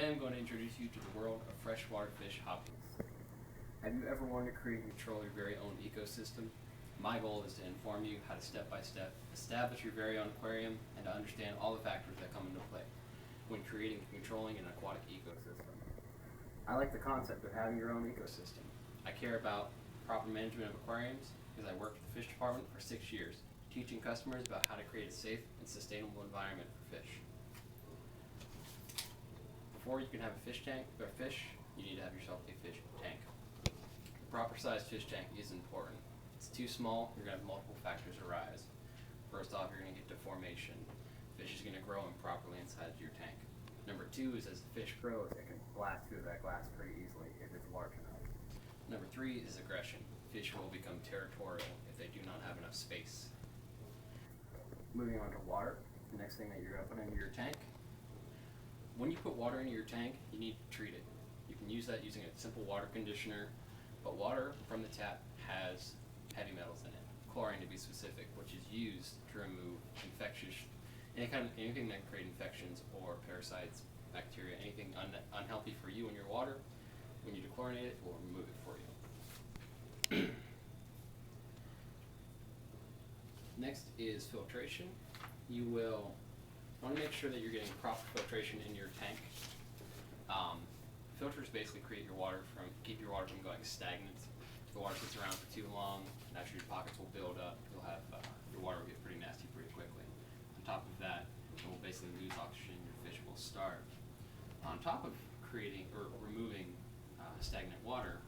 Today I'm going to introduce you to the world of freshwater fish hobbies. Have you ever wanted to create and control your very own ecosystem? My goal is to inform you how to step-by-step establish your very own aquarium and to understand all the factors that come into play when creating and controlling an aquatic ecosystem. I like the concept of having your own ecosystem. I care about proper management of aquariums because I worked at the fish department for 6 years, teaching customers about how to create a safe and sustainable environment for fish. Before you can have a fish tank or fish, you need to have yourself a fish tank. The proper sized fish tank is important. If it's too small, you're going to have multiple factors arise. First off, you're going to get deformation. Fish is going to grow improperly inside your tank. Number two is as the fish grows, it can blast through that glass pretty easily if it's large enough. Number three is aggression. Fish will become territorial if they do not have enough space. Moving on to water, the next thing that you're going to put into your tank. When you put water into your tank, you need to treat it. You can use that using a simple water conditioner, but water from the tap has heavy metals in it, chlorine to be specific, which is used to remove anything that can create infections or parasites, bacteria, anything unhealthy for you in your water. When you dechlorinate it, it will remove it for you. Next is filtration. You will want to make sure that you're getting proper filtration in your tank. Filters basically keep your water from going stagnant. If the water sits around for too long, naturally your pockets will build up. Your water will get pretty nasty pretty quickly. On top of that, it will basically lose oxygen. Your fish will starve. On top of creating or removing stagnant water,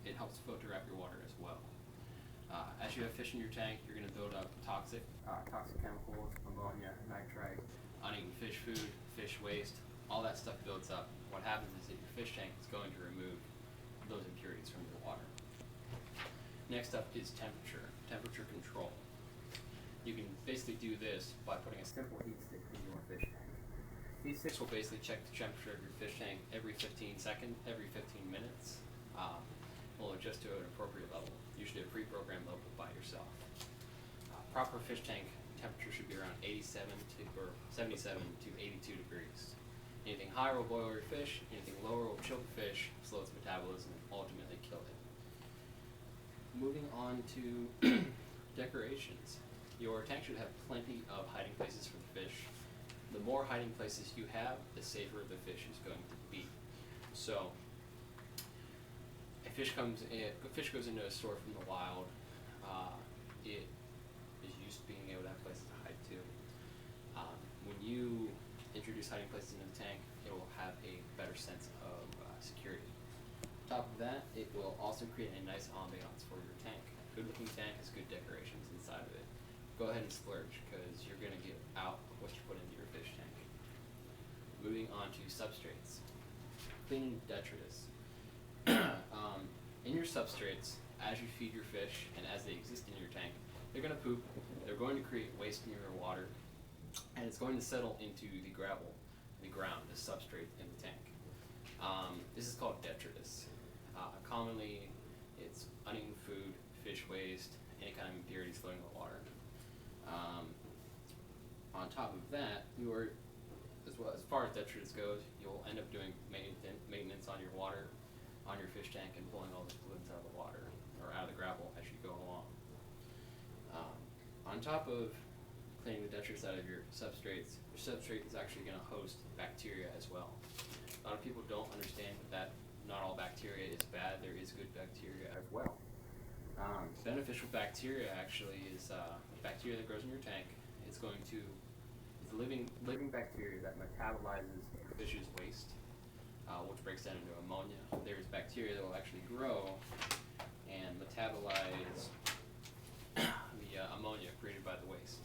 it helps filter out your water as well. As you have fish in your tank, you're going to build up toxic chemicals, ammonia, nitrite, uneaten fish food, fish waste, all that stuff builds up. What happens is that your fish tank is going to remove those impurities from your water. Next up is temperature control. You can basically do this by putting a simple heat stick in your fish tank. These sticks will basically check the temperature of your fish tank every 15 minutes. Will adjust to an appropriate level, usually a pre-programmed level by yourself. Proper fish tank temperature should be around 77 to 82 degrees. Anything higher will boil your fish, anything lower will chill the fish, slow its metabolism, and ultimately kill it. Moving on to decorations. Your tank should have plenty of hiding places for the fish. The more hiding places you have, the safer the fish is going to be. So, if a fish goes into a store from the wild, it is used to being able to have places to hide too. When you introduce hiding places into the tank, it will have a better sense of security. On top of that, it will also create a nice ambiance for your tank. A good-looking tank has good decorations inside of it. Go ahead and splurge because you're going to get out of what you put into your fish tank. Moving on to substrates. Cleaning detritus. In your substrates, as you feed your fish and as they exist in your tank, they're going to poop, they're going to create waste in your water, and it's going to settle into the gravel, the ground, the substrate in the tank. This is called detritus. Commonly, it's uneaten food, fish waste, any kind of impurities floating in the water. On top of that, as far as detritus goes, you'll end up doing maintenance on your water, on your fish tank, and pulling all the fluids out of the water or out of the gravel as you go along. On top of cleaning the detritus out of your substrate is actually going to host bacteria as well. A lot of people don't understand that not all bacteria is bad. There is good bacteria as well. Beneficial bacteria actually is bacteria that grows in your tank. It's living bacteria that metabolizes your fish's waste, which breaks down into ammonia. There's bacteria that will actually grow and metabolize the ammonia created by the waste.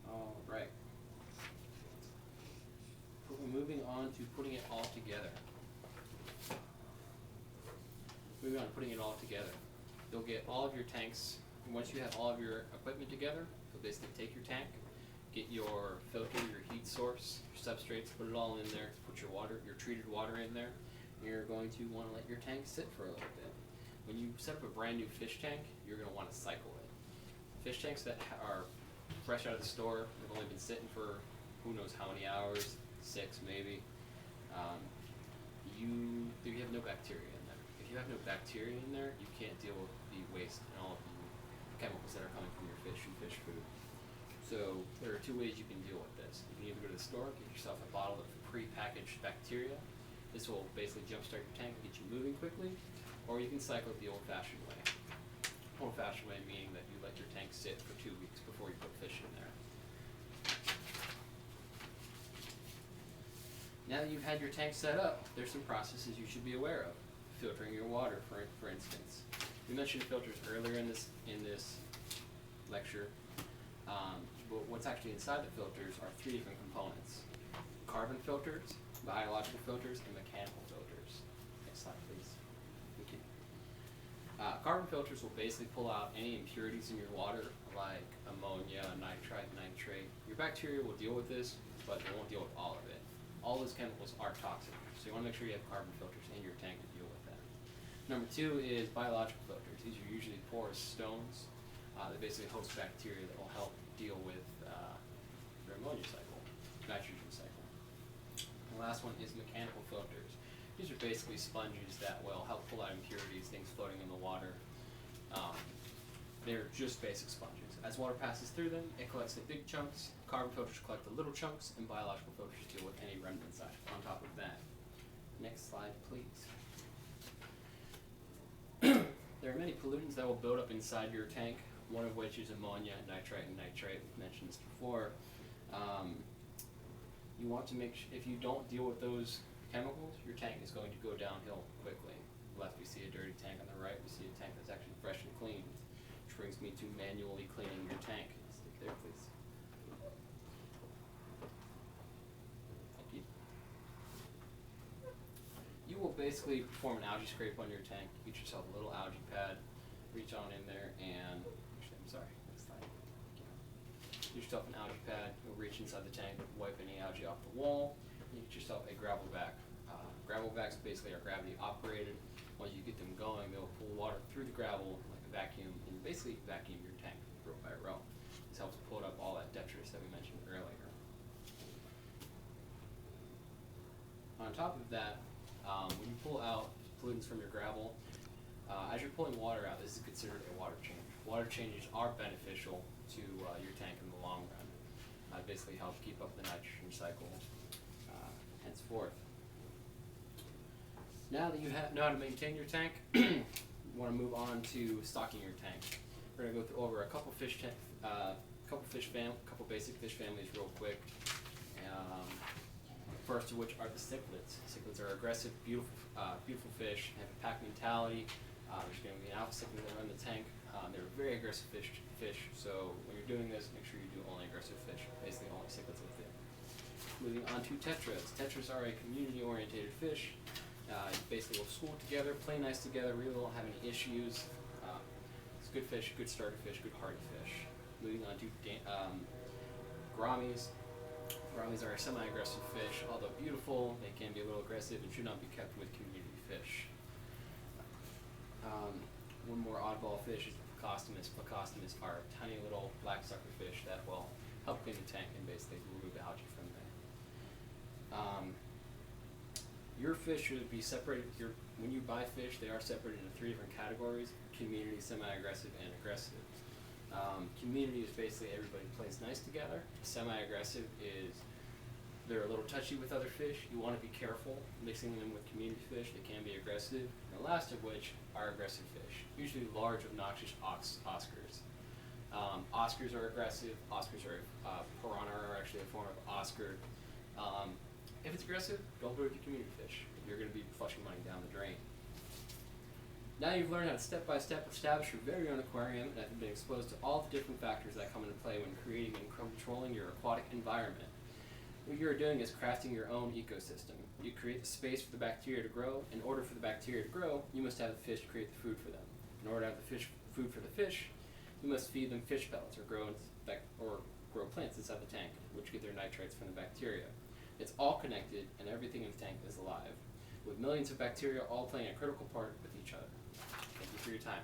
All right. Moving on to putting it all together. You'll get all of your tanks. And once you have all of your equipment together, you'll basically take your tank, get your filter, your heat source, your substrates, put it all in there, put your treated water in there. You're going to want to let your tank sit for a little bit. When you set up a brand new fish tank, you're going to want to cycle it. Fish tanks that are fresh out of the store. They've only been sitting for who knows how many hours, 6 maybe. You have no bacteria in there. If you have no bacteria in there, you can't deal with the waste and all of the chemicals that are coming from your fish and fish food. So there are 2 ways you can deal with this. You can either go to the store, get yourself a bottle of pre-packaged bacteria. This will basically jumpstart your tank and get you moving quickly, or you can cycle it the old-fashioned way. Old-fashioned way meaning that you let your tank sit for 2 weeks before you put fish in there. Now that you've had your tank set up, there's some processes you should be aware of. Filtering your water, for instance. We mentioned filters earlier in this lecture, but what's actually inside the filters are 3 different components: carbon filters, biological filters, and mechanical filters. Next slide, please. Thank you. Carbon filters will basically pull out any impurities in your water, like ammonia, nitrite, nitrate. Your bacteria will deal with this, but they won't deal with all of it. All those chemicals are toxic, so you want to make sure you have carbon filters in your tank to deal with that. Number 2 is biological filters. These are usually porous stones. They basically host bacteria that will help deal with your ammonia cycle, nitrogen cycle. The last one is mechanical filters. These are basically sponges that will help pull out impurities, things floating in the water. They're just basic sponges. As water passes through them, it collects the big chunks. Carbon filters collect the little chunks, and biological filters deal with any remnants on top of that. Next slide, please. There are many pollutants that will build up inside your tank, one of which is ammonia, nitrite, and nitrate. We've mentioned this before. You want to if you don't deal with those chemicals, your tank is going to go downhill quickly. Left, we see a dirty tank. On the right, we see a tank that's actually fresh and clean, which brings me to manually cleaning your tank. Stick there, please. Thank you. You will basically perform an algae scrape on your tank. Get yourself a little algae pad, reach on in there, and actually, I'm sorry, next slide. Get yourself an algae pad. You'll reach inside the tank, wipe any algae off the wall. You get yourself a gravel vac. Gravel vacs basically are gravity operated. Once you get them going, they'll pull water through the gravel like a vacuum and basically vacuum your tank row by row. This helps pull up all that detritus that we mentioned earlier. On top of that, when you pull out pollutants from your gravel, as you're pulling water out, this is considered a water change. Water changes are beneficial to your tank in the long run. Basically help keep up the nitrogen cycle henceforth. Now that you know how to maintain your tank, you want to move on to stocking your tank. We're going to go over a couple basic fish families real quick. First of which are the cichlids. Cichlids are aggressive, beautiful fish. They have a pack mentality. There's going to be an alpha cichlid that run the tank. They're very aggressive fish. So when you're doing this, make sure you do only aggressive fish. Basically, only cichlids with it. Moving on to tetras. Tetras are a community-oriented fish. Basically will school together, play nice together, really won't have any issues. It's good fish, good starter fish, good hardy fish. Moving on to gouramis. Gouramis are a semi-aggressive fish. Although beautiful, they can be a little aggressive and should not be kept with community fish. One more oddball fish is the plecostomus. Plecostomus are tiny little black sucker fish that will help clean the tank and basically remove the algae from there. Your fish should be separated. When you buy fish, they are separated into 3 different categories: community, semi-aggressive, and aggressive. Community is basically everybody plays nice together. Semi-aggressive is they're a little touchy with other fish. You want to be careful mixing them with community fish. They can be aggressive. And the last of which are aggressive fish, usually large, obnoxious Oscars. Oscars are aggressive. Oscars are piranha are actually a form of Oscar. If it's aggressive, don't put it with your community fish. You're going to be flushing money down the drain. Now you've learned how to step-by-step establish your very own aquarium and have been exposed to all the different factors that come into play when creating and controlling your aquatic environment. What you're doing is crafting your own ecosystem. You create the space for the bacteria to grow. In order for the bacteria to grow, you must have the fish create the food for them. In order to have the food for the fish, you must feed them fish pellets or grow plants inside the tank, which get their nitrates from the bacteria. It's all connected, and everything in the tank is alive, with millions of bacteria all playing a critical part with each other. Thank you for your time.